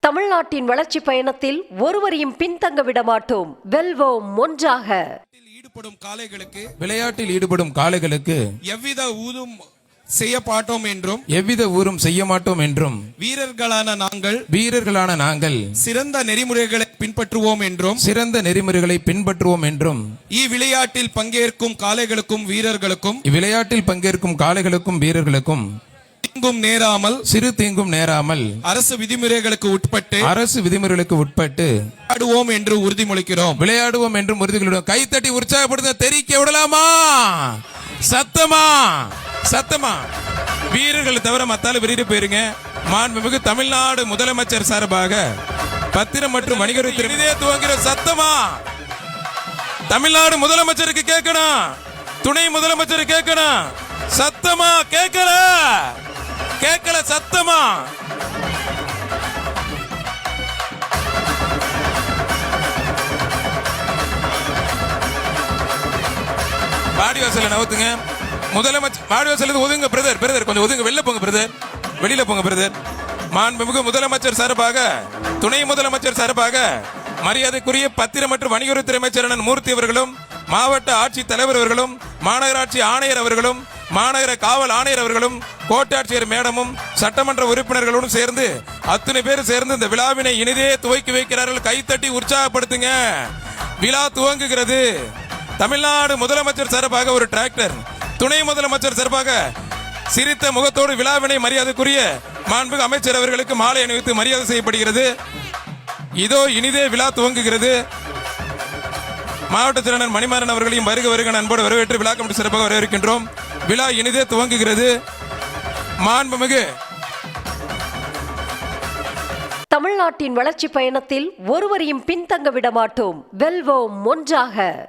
தமிழ்நாட்டின் வளர்ச்சி பயணத்தில் ஒருவரையும் பின்தங்க விட மாட்டோம். வெல்வோம் ஒன்றாக. விளையாட்டில் ஈடுபடும் காளைகளுக்கு எவ்வித ஊரும் செய்ய மாட்டோம் என்றும் வீரர்களான நாங்கள் சிறந்த நெறிமுறைகளை பின்பற்றுவோம் என்றும் இவ்விளையாட்டில் பங்கேற்கும் காளைகளுக்கும் வீரர்களுக்கும் சிறு தீங்கும் நேராமல் அரசு விதிமுறைகளுக்கு உட்பட்டு விளையாடுவோம் என்று உறுதிமொழிகிறோம். கைத்தட்டி உற்சாகப்படுத்த தெரிவிக்க விடலாமா? சத்தமா வீரர்கள் தவிர மத்தால வெளியிட்டு போயிருங்க. மாண்புமிகு தமிழ்நாடு முதலமைச்சர் சார்பாக பத்திரம் மற்றும் வணிகத்துறை துவங்கிற சத்தமா தமிழ்நாடு முதலமைச்சருக்கு கேட்கணும், துணை முதலமைச்சர் கேட்கணும். சத்தமா கேட்கல சத்தமா. வாடிவாசல நவுத்துங்க. முதலமைச்சர் வாடிவாசல் ஒதுங்க பிரதர் கொஞ்சம் ஒதுங்க, வெளியில போங்க பிரதர். மாண்புமிகு முதலமைச்சர் சார்பாக துணை முதலமைச்சர் சார்பாக மரியாதைக்குரிய பத்திரம் மற்றும் வணிகத்துறை அமைச்சர் மூர்த்தி அவர்களும், மாவட்ட ஆட்சித் தலைவர் அவர்களும், மாநகராட்சி ஆணையர் அவர்களும், மாநகர காவல் ஆணையர் அவர்களும், கோட்டாட்சியர் மேடமும், சட்டமன்ற உறுப்பினர்களுடன் சேர்ந்து அத்தனை பேர் சேர்ந்து இந்த விழாவினை இனிதே துவக்கி வைக்கிறார்கள். கைத்தட்டி உற்சாகப்படுத்துங்க. விழா துவங்குகிறது. தமிழ்நாடு முதலமைச்சர் சார்பாக ஒரு டிராக்டர், துணை முதலமைச்சர் சார்பாக சிரித்த முகத்தோடு விழாவினை மரியாதைக்குரிய மாண்புமிகு அமைச்சர் அவர்களுக்கு மாலை அணிவித்து மரியாதை செய்யப்படுகிறது. இதோ இனிதே விழா துவங்குகிறது. மாவட்ட செயலாளர் மணிமாறன் அவர்களையும் வருக அன்போடு வரவேற்று விழா கமிட்டி சிறப்பாக வரவேற்கின்றோம். விழா இனிதே துவங்குகிறது. மாண்புமிகு தமிழ்நாட்டின் வளர்ச்சி பயணத்தில் ஒருவரையும் பின்தங்க விட மாட்டோம். வெல்வோம் ஒன்றாக.